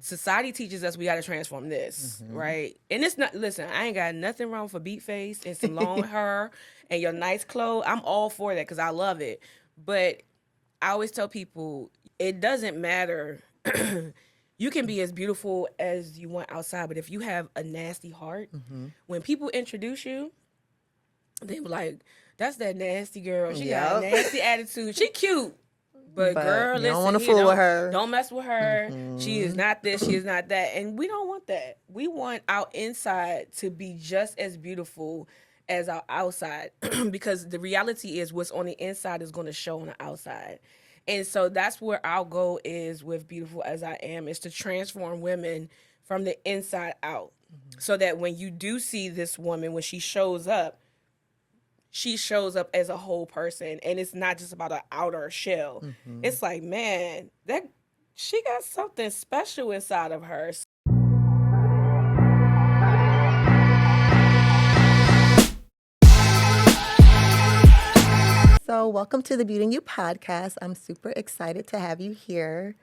society teaches us we got to transform this, right? And it's not, listen, I ain't got nothing wrong for beat face and some long hair and your nice clothes. I'm all for that because I love it. But I always tell people it doesn't matter. You can be as beautiful as you want outside, but if you have a nasty heart, when people introduce you, they be like, that's that nasty girl. She got a Yep. nasty attitude. She cute. But But girl, you don't listen want to here, fool with her. don't mess with her. She is not this, she is not that. And we don't want that. We want our inside to be just as beautiful as our outside. Because the reality is what's on the inside is going to show on the outside. And so that's where our goal is with Beautiful As I Am, is to transform women from the inside out. So that when you do see this woman, when she shows up as a whole person, and it's not just about an outer shell. It's like, man, that she got something special inside of her. So, welcome to the Beauty and You podcast. I'm super excited to have you here.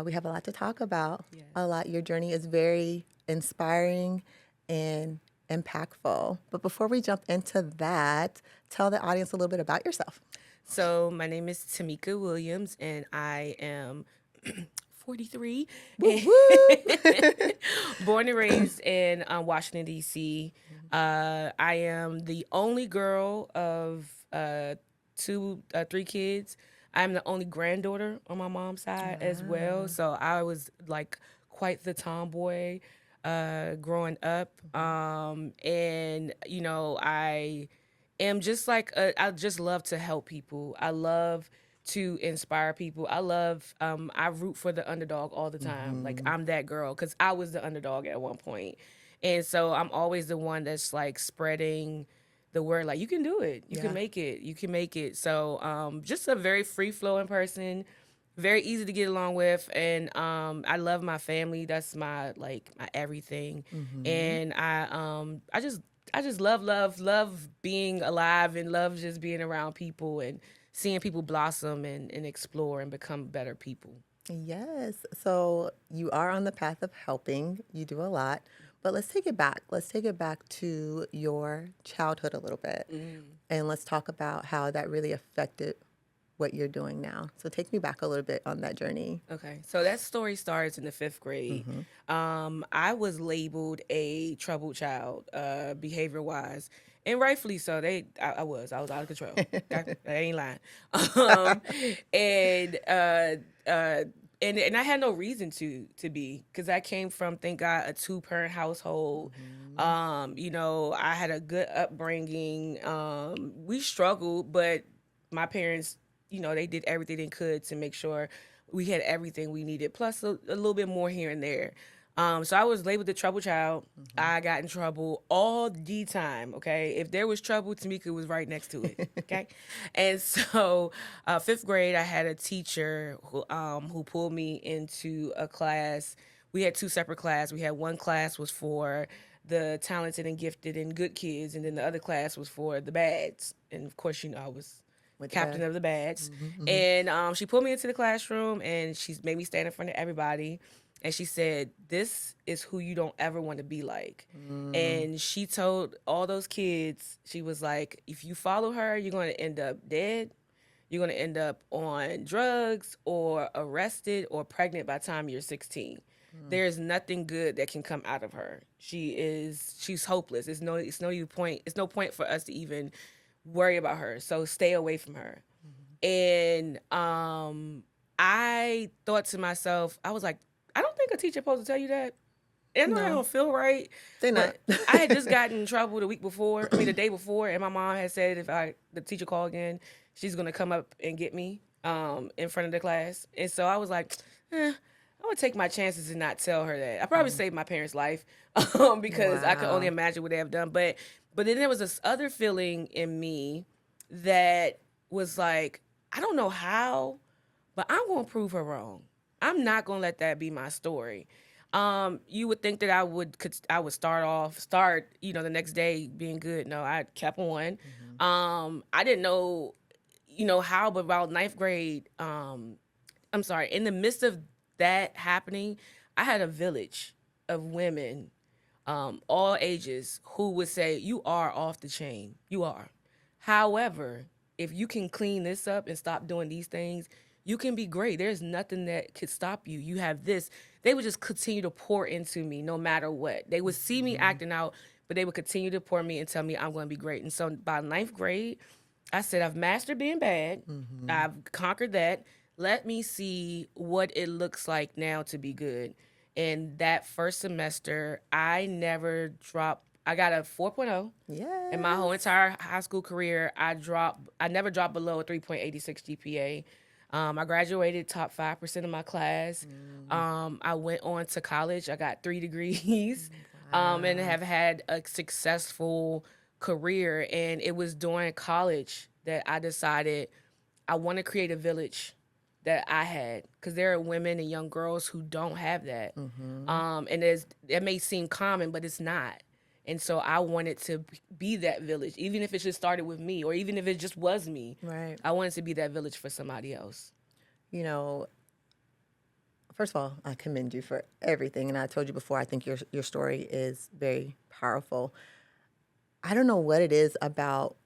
We have a lot to talk about. Yes. A lot. Your journey is very inspiring and impactful. But before we jump into that, tell the audience a little bit about yourself. So my name is Tamika Williams, and I am 43. Woo woo. Born and raised in Washington, D.C. I am the only girl of three kids. I'm the only granddaughter on my mom's side as well. So I was like quite the tomboy growing up. And, you know, I am just like, I just love to help people. I love to inspire people. I root for the underdog all the time. Like, I'm that girl because I was the underdog at one point. And so I'm always the one that's like spreading the word, like, you can do it. You can make it. You can make it. So just a very free flowing person, very easy to get along with. And I love my family. That's my everything. And I just love being alive and love just being around people and seeing people blossom and explore and become better people. Yes. So, you are on the path of helping. You do a lot. But let's take it back. Let's take it back to your childhood a little bit. And let's talk about how that really affected what you're doing now. So take me back a little bit on that journey. Okay, so that story starts in the 5th grade. I was labeled a troubled child, behavior-wise, and rightfully so. I was out of control. I ain't lying. Um, and and I had no reason to be, because I came from, thank God, a 2-parent household. You know, I had a good upbringing. We struggled, but my parents, you know, they did everything they could to make sure we had everything we needed, plus a little bit more here and there. So I was labeled the trouble child. I got in trouble all the time, okay? If there was trouble, Tamika was right next to it, okay? And so 5th grade, I had a teacher who pulled me into a class. We had 2 separate classes. We had one class was for the talented and gifted and good kids, and then the other class was for the bads. And of course, you know, I was captain of the bads. And she pulled me into the classroom and she made me stand in front of everybody. And she said, this is who you don't ever want to be like. And she told all those kids, she was like, if you follow her, you're going to end up dead. You're going to end up on drugs or arrested or pregnant by the time you're 16. There's nothing good that can come out of her. She's hopeless. It's no point for us to even worry about her. So stay away from her. And I thought to myself, I was like, I don't think a teacher supposed to tell you that. And I don't feel right. They're not. I had just gotten in trouble the day before, and my mom had said if the teacher called again, she's gonna come up and get me in front of the class. And so I was like, I'm gonna take my chances and not tell her that. I probably saved my parents' life because I could only imagine what they have done. But then there was this other feeling in me that was like, I don't know how, but I'm gonna prove her wrong. I'm not gonna let that be my story. You would think that I would start, you know, the next day being good. No, I kept on. I didn't know, you know, how, but about 9th grade, in the midst of that happening, I had a village of women, all ages, who would say, "You are off the chain. You are. However, if you can clean this up and stop doing these things, you can be great. There's nothing that could stop you. You have this." They would just continue to pour into me no matter what. They would see me acting out, but they would continue to pour me and tell me I'm going to be great. And so by ninth grade, I said, I've mastered being bad. I've conquered that. Let me see what it looks like now to be good. And that first semester, I never dropped, I got a 4.0. In my whole Yes. entire high school career, I never dropped below a 3.86 GPA. I graduated top 5% of my class. I went on to college. I got 3 degrees, and Wow. have had a successful career. And it was during college that I decided I want to create a village that I had, because there are women and young girls who don't have that. And it may seem common, but it's not. And so I wanted to be that village, even if it just started with me, or even if it just was me. Right. I wanted to be that village for somebody else. You know, first of all, I commend you for everything. And I told you before, I think your story is very powerful. I don't know what it is about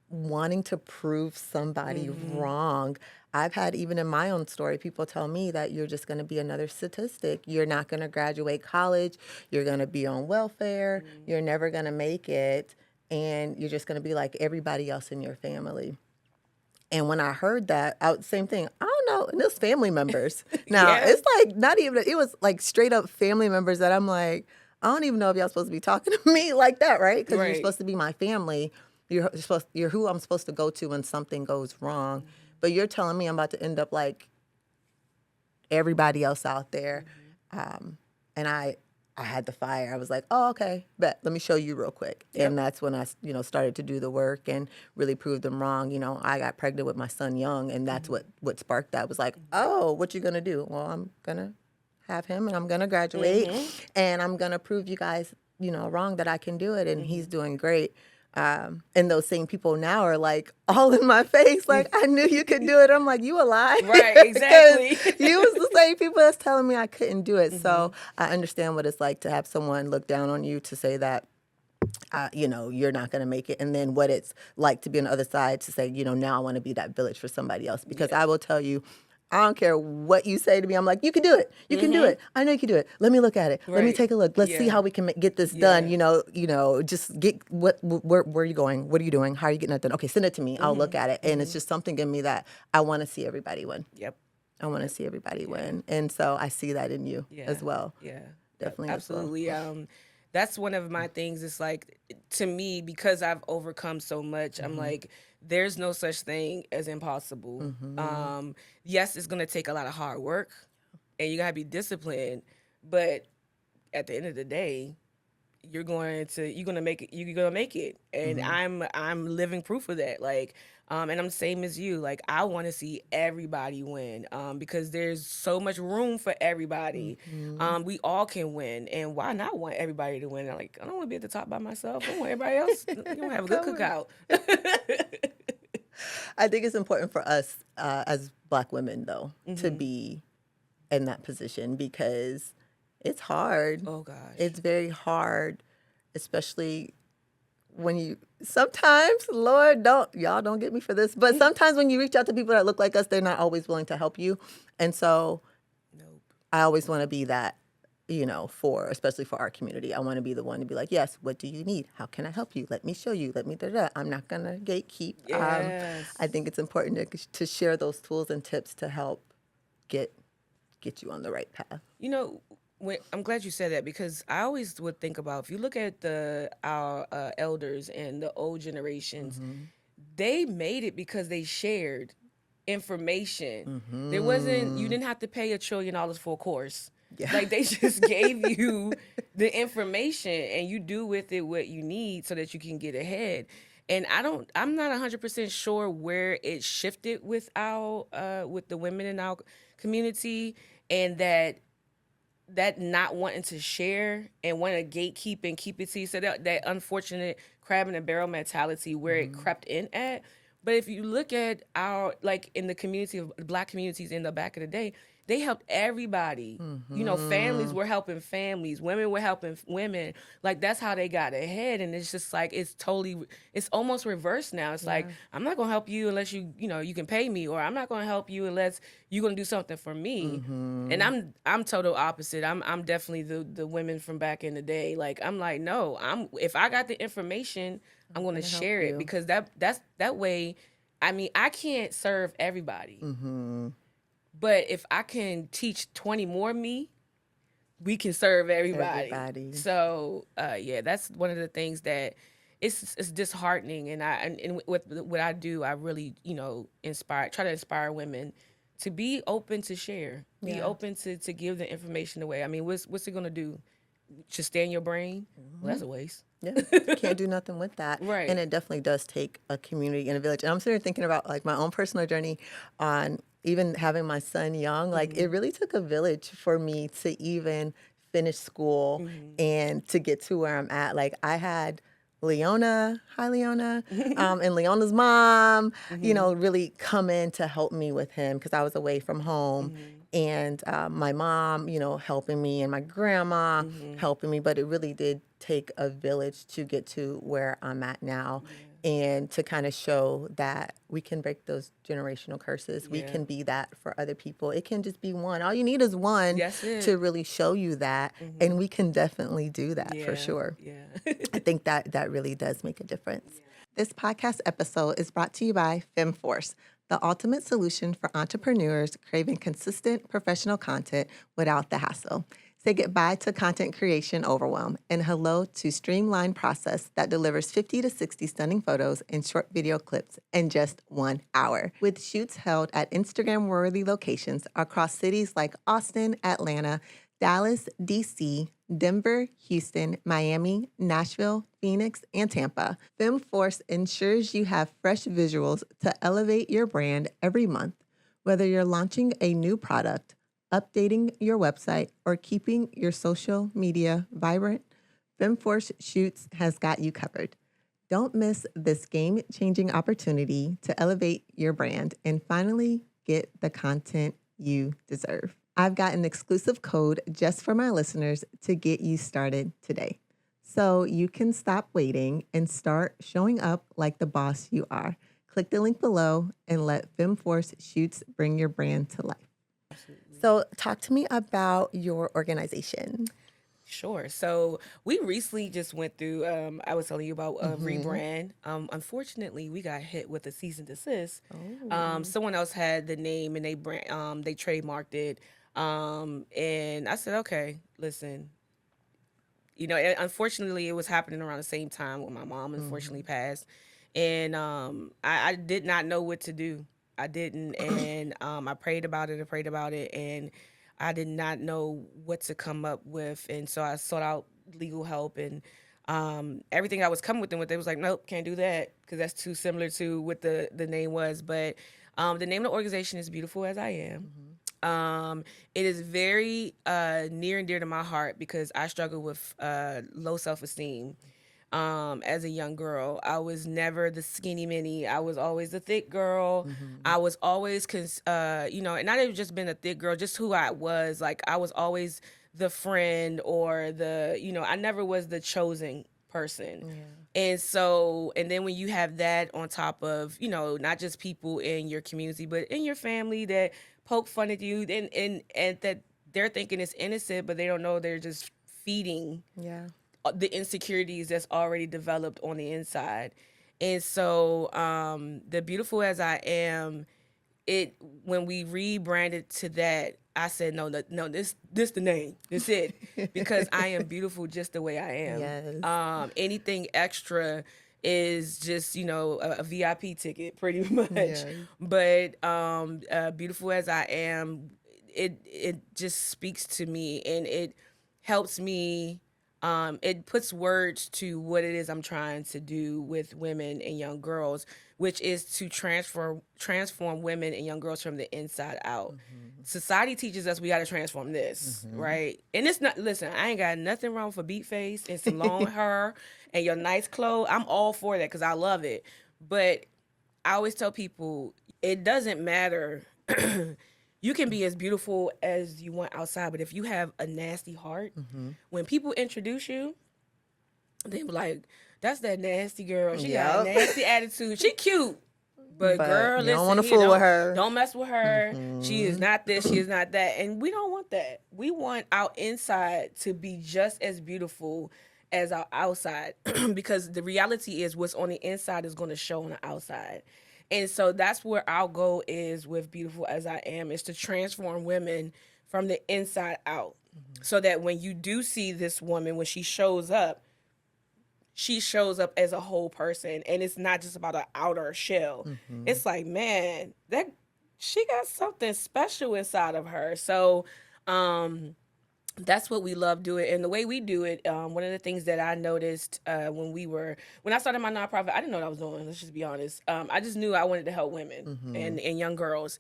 wanting to prove somebody wrong. I've had, even in my own story, people tell me that you're just going to be another statistic. You're not going to graduate college. You're going to be on welfare. You're never going to make it. And you're just going to be like everybody else in your family. And when I heard that, same thing. I don't know. And it's family members. Now, Yeah. it's like not even, it was like straight up family members that I'm like, I don't even know if y'all supposed to be talking to me like that, right? Because you're Right. supposed to be my family. You're who I'm supposed to go to when something goes wrong. But you're telling me I'm about to end up like everybody else out there. And I had the fire. I was like, oh, okay, bet. Let me show you real quick. Yep. And that's when I, started to do the work and really prove them wrong. I got pregnant with my son young, and that's what sparked that. Was like, oh, what you gonna do? Well, I'm gonna have him, and I'm gonna graduate, and I'm gonna prove you guys, wrong, that I can do it, and he's doing great. And those same people now are like all in my face, like, I knew you could do it. I'm like, you a lie. Right, exactly. You was the same people that's telling me I couldn't do it. So I understand what it's like to have someone look down on you, to say that, you're not going to make it. And then what it's like to be on the other side, to say, now I want to be that village for somebody else. Because I will tell you, I don't care what you say to me. I'm like, you can do it. You can do it. I know you can do it. Let me look at it. Let me Right. take a look. Let's see Yeah. how we can get this done. Just get where are you going? What are you doing? How are you getting that done? Okay, send it to me. I'll look at it. And it's just something in me that I want to see everybody win. Yep. I want to see everybody win. And so I see that in you Yeah. as well. Yeah. Definitely as well. Absolutely. That's one of my things. It's like, to me, because I've overcome so much, I'm like, there's no such thing as impossible. Yes, it's gonna take a lot of hard work, and you gotta be disciplined. But at the end of the day, you're gonna make it. You're gonna make it, and I'm living proof of that. Like, and I'm the same as you. Like, I want to see everybody win, because there's so much room for everybody. We all can win, and why not want everybody to win? Like, I don't want to be at the top by myself. I want everybody else. You want to have a good cookout. I think it's important for us as Black women, though, to be in that position, because it's hard. Oh gosh. It's very hard, especially when sometimes, Lord, y'all don't get me for this, but sometimes when you reach out to people that look like us, they're not always willing to help you. And so Nope. I always want to be that, especially for our community. I want to be the one to be like, yes, what do you need? How can I help you? Let me show you. Let me da. I'm not going to gatekeep. Yes. I think it's important to share those tools and tips to help get you on the right path. I'm glad you said that, because I always would think about, if you look at our elders and the old generations, they made it because they shared information. There wasn't, you didn't have to pay $1 trillion for a course. Yeah. Like, they just gave you the information, and you do with it what you need so that you can get ahead. And I'm not 100% sure where it shifted with with the women in our community, and that not wanting to share and wanting to gatekeep and keep it to you. So that unfortunate crab in a barrel mentality where it crept in at. But if you look at in the community of Black communities in the back of the day, they helped everybody. You know, families were helping families, women were helping women. Like that's how they got ahead. And it's just like it's almost reversed now. It's like Yeah. I'm not gonna help you unless you can pay me, or I'm not gonna help you unless you're gonna do something for me. And I'm total opposite. I'm definitely the women from back in the day. Like I'm like, no, if I got the information, I'm I'm gonna gonna help share it, you. because that's that way. I mean, I can't serve everybody, but if I can teach 20 more me, we can serve everybody. Everybody. So yeah, that's one of the things that it's disheartening. And with what I do, I really try to inspire women to be open to share, be Yeah. open to give the information away. I mean, what's it gonna do? Just stay in your brain? Well, that's a waste. Yeah, can't do nothing with that. And Right. it definitely does take a community and a village. And I'm sitting here thinking about like my own personal journey on even having my son young. Like it really took a village for me to even finish school and to get to where I'm at. Like I had Leona, hi Leona, and Leona's mom, really come in to help me with him because I was away from home. And my mom, helping me, and my grandma helping me. But it really did take a village to get to where I'm at now. And to kind of show that we can break those generational curses. We Yeah. can be that for other people. It can just be one. All you need is one That's to it. really show you that. And we can definitely do that for Yeah. sure. Yeah. I think that really does make a difference. This podcast episode is brought to you by FEMFORCE, the ultimate solution for entrepreneurs craving consistent professional content without the hassle. Say goodbye to content creation overwhelm and hello to streamlined process that delivers 50 to 60 stunning photos and short video clips in just 1 hour. With shoots held at Instagram-worthy locations across cities like Austin, Atlanta, Dallas, DC, Denver, Houston, Miami, Nashville, Phoenix, and Tampa, FemForce ensures you have fresh visuals to elevate your brand every month. Whether you're launching a new product, updating your website, or keeping your social media vibrant, FemForce Shoots has got you covered. Don't miss this game-changing opportunity to elevate your brand and finally get the content you deserve. I've got an exclusive code just for my listeners to get you started today. So you can stop waiting and start showing up like the boss you are. Click the link below and let FemForce Shoots bring your brand to life. So talk to me about your organization. Sure. So we recently just went through. I was telling you about a rebrand. Unfortunately, we got hit with a cease and desist. Someone else had the name and they trademarked it. And I said, okay, listen. Unfortunately, it was happening around the same time when my mom unfortunately passed, and I did not know what to do. I didn't, and I prayed about it. I prayed about it, and I did not know what to come up with, and so I sought out legal help, and everything I was coming with them with, they was like, nope, can't do that because that's too similar to what the name was. But the name of the organization is Beautiful as I Am. It is very near and dear to my heart because I struggle with low self-esteem. As a young girl, I was never the skinny mini. I was always the thick girl. I was always, and not even just being a thick girl, just who I was. Like I was always the friend or I never was the chosen person. And so, and then when you have that on top of, not just people in your community, but in your family that poke fun at you and that they're thinking it's innocent, but they don't know they're just feeding Yeah. the insecurities that's already developed on the inside. And so, the Beautiful as I Am, it when we rebranded to that, I said no, this the name, this it, because I am beautiful just the way I am. Yes. Anything extra is just a VIP ticket pretty much. Yes. But Beautiful as I Am, it just speaks to me and it helps me. It puts words to what it is I'm trying to do with women and young girls, which is to transform women and young girls from the inside out. Society teaches us we got to transform this, right? And it's not. Listen, I ain't got nothing wrong for beat face and some long hair and your nice clothes. I'm all for that because I love it. But I always tell people it doesn't matter You can be as beautiful as you want outside, but if you have a nasty heart, when people introduce you, they be like, "That's that nasty girl. She got a Yep. nasty attitude. She cute, but But girl, you don't want listen to here, fool with her. don't mess with her. She is not this. She is not that. And we don't want that. We want our inside to be just as beautiful as our outside, because the reality is what's on the inside is going to show on the outside. And so that's where our goal is with Beautiful as I Am, is to transform women from the inside out, so that when you do see this woman, when she shows up as a whole person, and it's not just about an outer shell. It's like, man, that she got something special inside of her. So that's what we love doing, and the way we do it. One of the things that I noticed when I started my nonprofit, I didn't know what I was doing. Let's just be honest. I just knew I wanted to help women and young girls,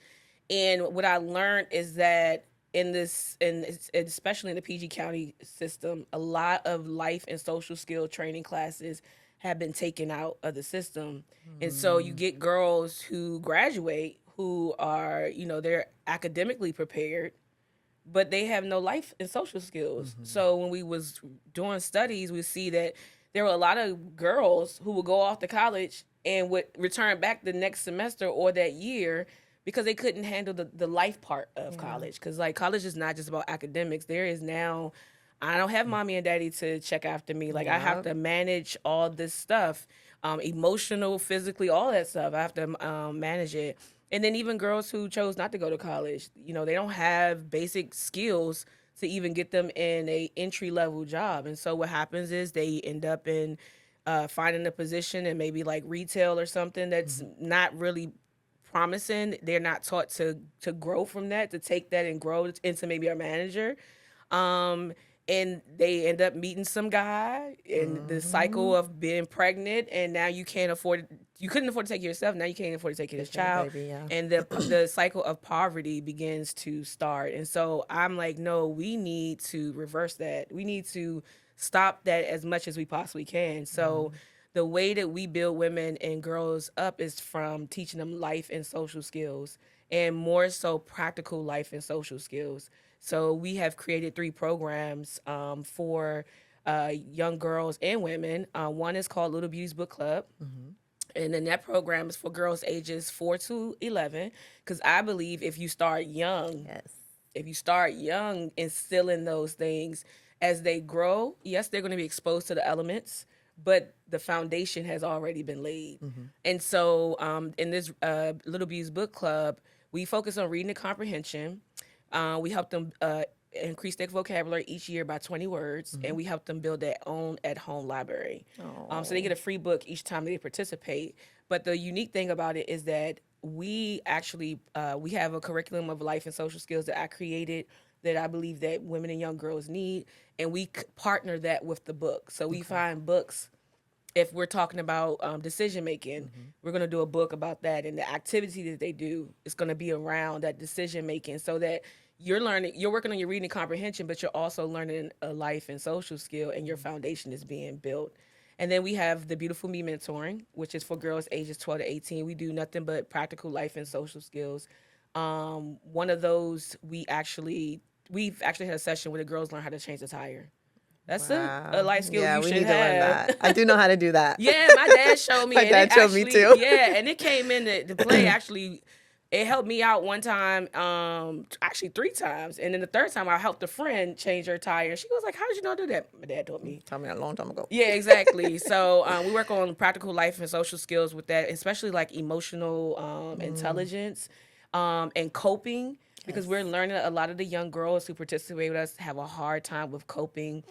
and what I learned is that in this, and especially in the PG County system, a lot of life and social skill training classes have been taken out of the system, and so you get girls who graduate who are, they're academically prepared, but they have no life and social skills. So when we was doing studies, we see that there were a lot of girls who would go off to college and would return back the next semester or that year because they couldn't handle the life part of college. Because like college is not just about academics. There is now, I don't have mommy and daddy to check after me. Like I have Yep. to manage all this stuff, emotional, physically, all that stuff. I have to manage it. And then even girls who chose not to go to college, they don't have basic skills to even get them in a entry level job. And so what happens is they end up in finding a position in maybe like retail or something that's not really promising. They're not taught to grow from that, to take that and grow into maybe a manager. Um, and they end up meeting some guy in the cycle of being pregnant, and now you couldn't afford to take care of yourself, now you can't afford to take care of this Take care of child, the baby, yeah. and the cycle of poverty begins to start. And so I'm like, no, we need to reverse that. We need to stop that as much as we possibly can. So the way that we build women and girls up is from teaching them life and social skills, and more so practical life and social skills. So we have created 3 programs for young girls and women. One is called Little Beauty's Book Club. And then that program is for girls ages 4 to 11. Because I believe Yes. if you start young, instilling those things, as they grow, yes, they're going to be exposed to the elements, but the foundation has already been laid. And so in this Little Bees Book Club, we focus on reading and comprehension. We help them increase their vocabulary each year by 20 words, and we help them build their own at-home library. So they get a free book each time they participate. But the unique thing about it is that we actually we have a curriculum of life and social skills that I created, that I believe that women and young girls need, and we partner that with the book. So we find books. If we're talking about decision making, we're going to do a book about that, and the activity that they do is going to be around that decision making, so that you're working on your reading comprehension, but you're also learning a life and social skill, and your foundation is being built. And then we have the Beautiful Me mentoring, which is for girls ages 12 to 18. We do nothing but practical life and social skills. One of those, we've actually had a session where the girls learn how to change the tire. That's a Wow. life skill Yeah, you we should need to learn have. that. I do know how to do that. Yeah, my dad showed me, My and it dad showed me actually, too. yeah, and it came into the play. Actually, it helped me out one time, actually 3 times, and then the third time I helped a friend change her tire. She was like, "How did you know how to do that?" My dad told me. Tell me a long time ago. Yeah, exactly. So we work on practical life and social skills with that, especially like emotional intelligence and coping, because we're Yes. learning a lot of the young girls who participate with us have a hard time with coping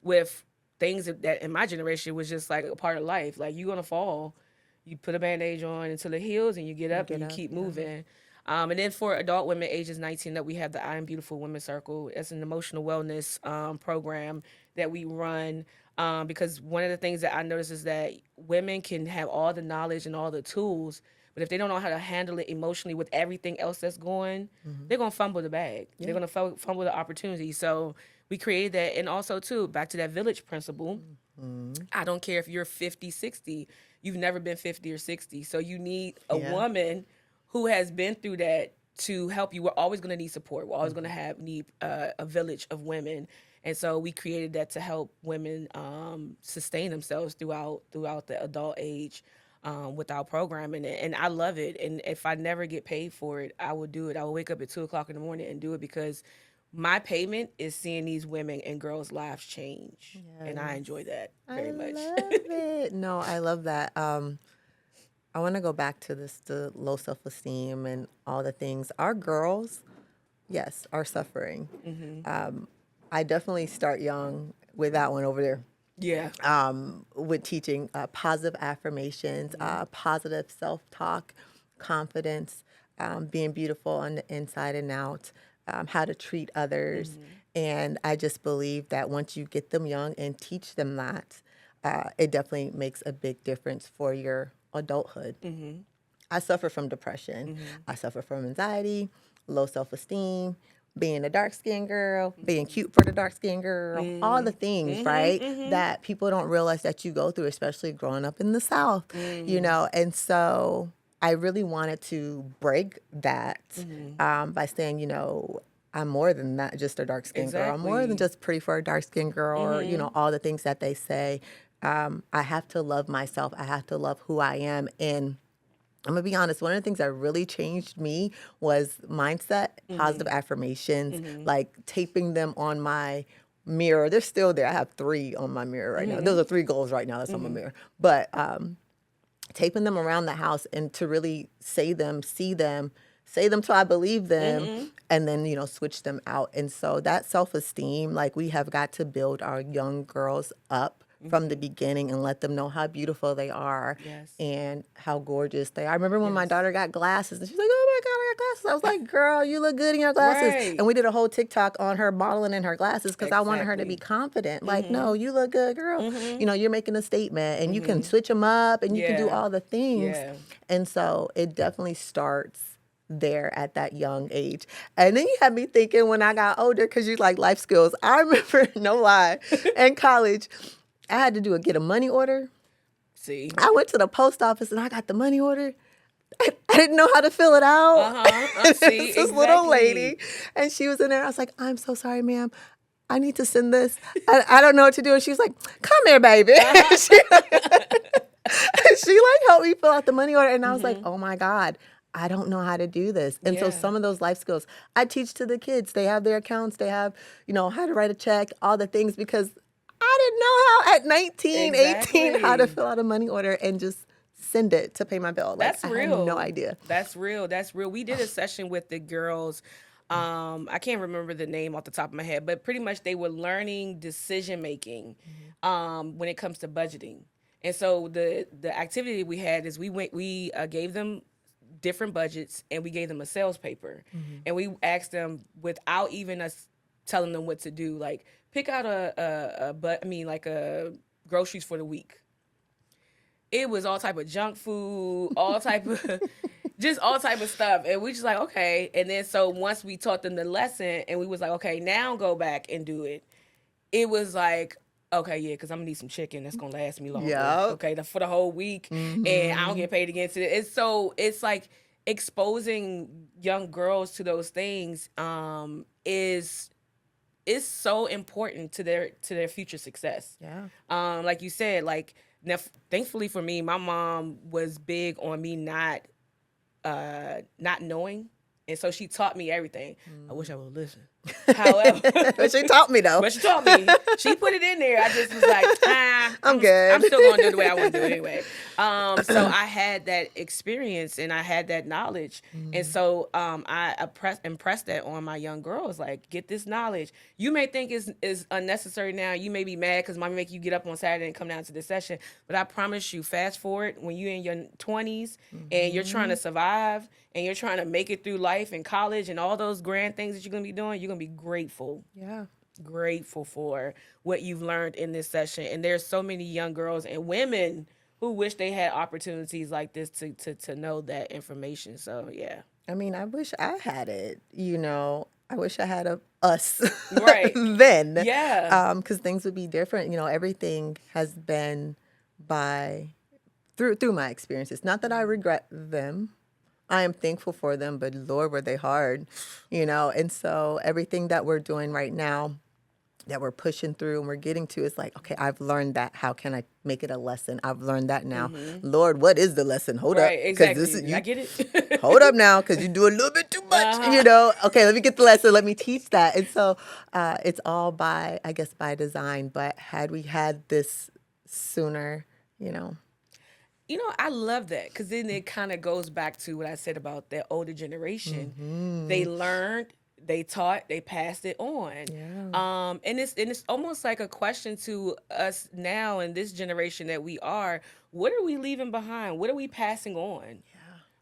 with things that in my generation was just like a part of life. Like you're gonna fall, you put a bandage on until it heals, and you get up and Get you up. keep Yeah. moving. And then for adult women ages 19 up, we have the I Am Beautiful Women's Circle. It's an emotional wellness program that we run, because one of the things that I notice is that women can have all the knowledge and all the tools, but if they don't know how to handle it emotionally with everything else that's going, they're gonna fumble the bag. They're gonna fumble the opportunity. So we created that, and also too back to that village principle. I don't care if you're 50, 60, you've never been 50 or 60. So you need a Yeah. woman who has been through that to help you. We're always going to need support. We're always going to need a village of women, and so we created that to help women sustain themselves throughout the adult age with our program, and I love it. And if I never get paid for it, I will do it. I will wake up at 2 o'clock in the morning and do it because my payment is seeing these women and girls' lives change, and I Yes. enjoy that I very much. love it. No, I love that. I want to go back to the low self-esteem and all the things. Our girls, yes, are suffering. I definitely start young with that one over there. Yeah. With teaching positive affirmations, positive self-talk, confidence, being beautiful on the inside and out, how to treat others. And I just believe that once you get them young and teach them that, it definitely makes a big difference for your adulthood. I suffer from depression. I suffer from anxiety, low self-esteem, being a dark-skinned girl, being cute for the dark-skinned girl, all the things, right, that people don't realize that you go through, especially growing up in the South, And so I really wanted to break that by saying, I'm more than that, just a dark-skinned girl. I'm more than Exactly. just pretty for a dark-skinned girl or, all the things that they say. I have to love myself. I have to love who I am. And I'm gonna be honest, one of the things that really changed me was mindset, positive affirmations, like taping them on my mirror. They're still there. I have 3 on my mirror right now. Those are 3 goals right now that's on my mirror. But taping them around the house and to really say them, see them, say them till I believe them, and then, switch them out. And so that self-esteem, like we have got to build our young girls up from the beginning and let them know how beautiful they are Yes. and how gorgeous they are. I remember when my Yes. daughter got glasses and she's like, oh my God, I got glasses. I was like, girl, you look good in your glasses. Right. And we did a whole TikTok on her modeling in her glasses because I wanted her to be Exactly. confident. Like, no, you look good, girl. You're making a statement and you can switch them up and you can do Yeah. all the things. Yeah. And so it definitely starts there at that young age. And then you had me thinking when I got older, because you like life skills. I remember, no lie, in college, I had to get a money order. See. I went to the post office and I got the money order. I didn't know how to fill it out. See. It's this little lady, and she was in there. I was like, I'm so sorry, ma'am. I need to send this. I don't know what to do. And she was like, come here, baby. She like helped me fill out the money order. And I was like, oh my God, I don't know how to do this. And so Yeah. some of those life skills I teach to the kids. They have their accounts. They have, how to write a check, all the things, because I didn't know how at 19, 18, how to Exactly. fill out a money order and just send it to pay my bill. Like, That's I had no real. idea. That's real. That's real. We did a session with the girls. I can't remember the name off the top of my head, but pretty much they were learning decision making when it comes to budgeting. And so the activity we had is we gave them different budgets and we gave them a sales paper, and we asked them without even us telling them what to do, like pick out like a groceries for the week. It was all type of junk food, all type of just all type of stuff. And we just like, okay. And then so once we taught them the lesson and we was like, okay, now go back and do it. It was like, okay, yeah, because I'm gonna need some chicken that's gonna last me longer. Yep. Okay, for the whole week, and I don't get paid against it. It's like exposing young girls to those things is so important to their future success. Yeah. Like you said, like now, thankfully for me, my mom was big on me not knowing, and so she taught me everything. I wish I would listen. However, But she taught me, though. but she taught me. She put it in there. I just was like, I'm good. I'm still gonna do it the way I want to do it anyway. So I had that experience and I had that knowledge, and so I impressed that on my young girls. Like, get this knowledge. You may think is unnecessary now. You may be mad because mommy make you get up on Saturday and come down to this session, but I promise you, fast forward when you're in your 20s and you're trying to survive and you're trying to make it through life and college and all those grand things that you're gonna be doing, you're gonna be grateful. Yeah. Grateful for what you've learned in this session. And there's so many young girls and women who wish they had opportunities like this to know that information. So yeah. I mean, I wish I had it, I wish I had us Right. then. Yeah. Because things would be different. Everything has been through my experiences. Not that I regret them. I am thankful for them, but Lord, were they hard, you know? And so everything that we're doing right now, that we're pushing through and we're getting to, is like, okay, I've learned that. How can I make it a lesson? I've learned that now. Lord, what is the lesson? Hold up. Right, Because this is exactly. I you. get it. Hold up now, because you do a little bit too much, you Uh-huh. know? Okay, let me get the lesson. Let me teach that. And so it's all by, I guess, by design. But had we had this sooner, you know? You know, I love that because then it kind of goes back to what I said about the older generation. They learned, they taught, they passed it on. Yeah. And it's almost like a question to us now in this generation that we are. What are we leaving behind? What are we passing on?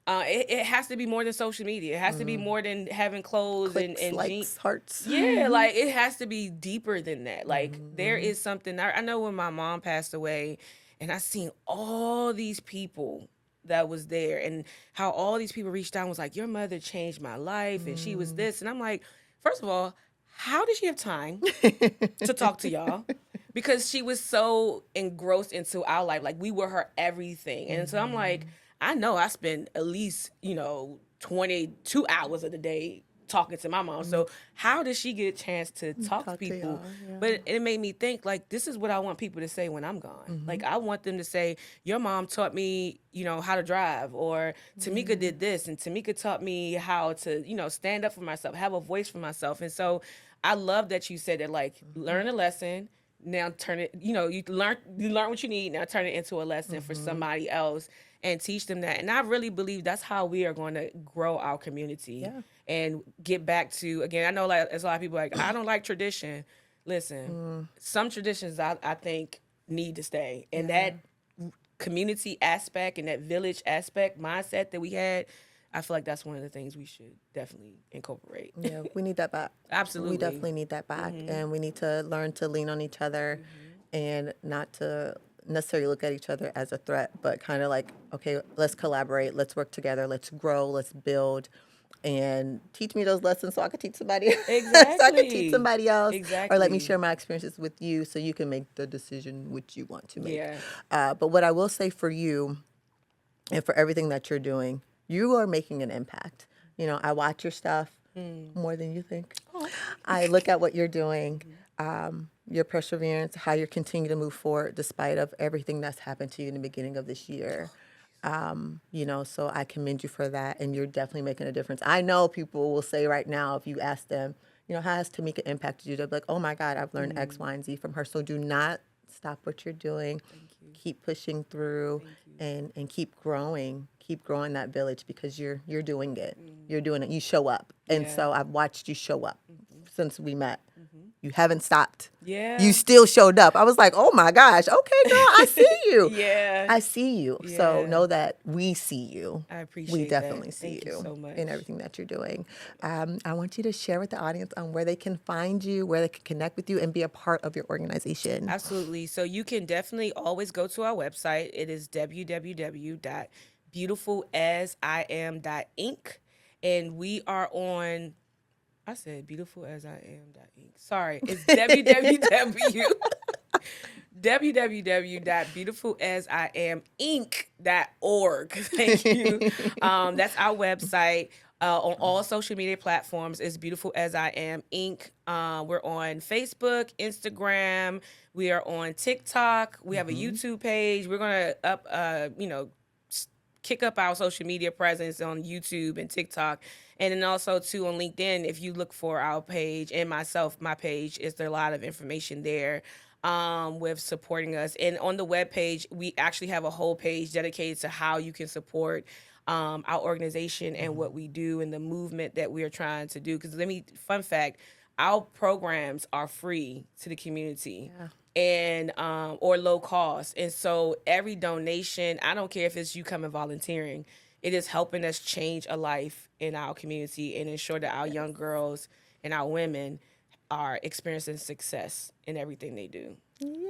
It has to be more than social media. It has to be more than having clothes Clicks, and jeans. likes, hearts. Yeah, like it has to be deeper than that. Like there is something. I know when my mom passed away, and I seen all these people that was there, and how all these people reached out and was like, "Your mother changed my life," and she was this, and I'm like, first of all, how did she have time to talk to y'all? Because she was so engrossed into our life, like we were her everything, and so I'm like, I know I spend at least 22 hours of the day talking to my mom. So how does she get a chance to talk to Talk to people? y'all. Yeah. But it made me think, like, this is what I want people to say when I'm gone. Like I want them to say, your mom taught me, how to drive, or Tamika did this, and Tamika taught me how to, stand up for myself, have a voice for myself. And so I love that you said that, like, learn a lesson, now turn it, you learn what you need, now turn it into a lesson for somebody else and teach them that. And I really believe that's how we are going to grow our community Yeah. and get back to, again, I know, like, there's a lot of people like, I don't like tradition. Listen, some traditions I think need to stay, and Yeah. that community aspect and that village aspect mindset that we had, I feel like that's one of the things we should definitely incorporate. Yeah, we need that back. We Absolutely. definitely need that back. And we need to learn to lean on each other and not to necessarily look at each other as a threat, but kind of like, okay, let's collaborate, let's work together, let's grow, let's build, and teach me those lessons so I can teach somebody so I can teach Exactly. somebody else, or let me Exactly. share my experiences with you so you can make the decision which you want to make. Yeah. But what I will say for you, and for everything that you're doing, you are making an impact. I watch your stuff more than you think. Oh. I look at what you're doing, your perseverance, how you're continuing to move forward despite of everything that's happened to you in the beginning of this year. So I commend you for that, and you're definitely making a difference. I know people will say right now, if you ask them, how has Tamika impacted you? They'll be like, oh my God, I've learned X, Y, and Z from her. So do not stop what you're doing. Thank you. Keep pushing through Thank you. and keep growing. Keep growing that village because you're doing it. You're doing it. You show up. And Yeah. so I've watched you show up since we met. You haven't stopped. You Yeah. still showed up. I was like, oh my gosh, okay, girl, I see you. Yeah. I see you. So Yeah. know that we see you. I We appreciate that. definitely see Thank you you so much. in everything that you're doing. I want you to share with the audience on where they can find you, where they can connect with you, and be a part of your organization. Absolutely. So you can definitely always go to our website. It is www.beautifulasim.inc. And we are on, I said beautifulasim.inc. Sorry, it's www.beautifulasimInc.org. Thank you. That's our website. On all social media platforms is Beautiful As I Am Inc. We're on Facebook, Instagram. We are on TikTok. We have a YouTube page. We're gonna kick up our social media presence on YouTube and TikTok. And then also too on LinkedIn, if you look for our page and my page, is there a lot of information there with supporting us. And on the web page, we actually have a whole page dedicated to how you can support our organization and what we do and the movement that we are trying to do. Because fun fact, our programs are free to the community. Yeah. And or low cost. And so every donation, I don't care if it's you coming volunteering, it is helping us change a life in our community and ensure that our young girls and our women are experiencing success in everything they do. Yay.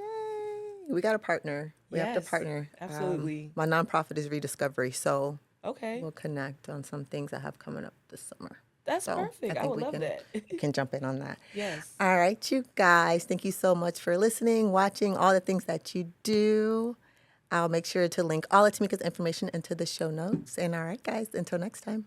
We got a partner. We have to Yes, partner. absolutely. My nonprofit is Rediscovery, so Okay, we'll connect on some things I have coming up this summer. that's So perfect. I think would love that. we can jump in on that. Yes. All right, you guys. Thank you so much for listening, watching, all the things that you do. I'll make sure to link all of Tamika's information into the show notes. And all right, guys, until next time.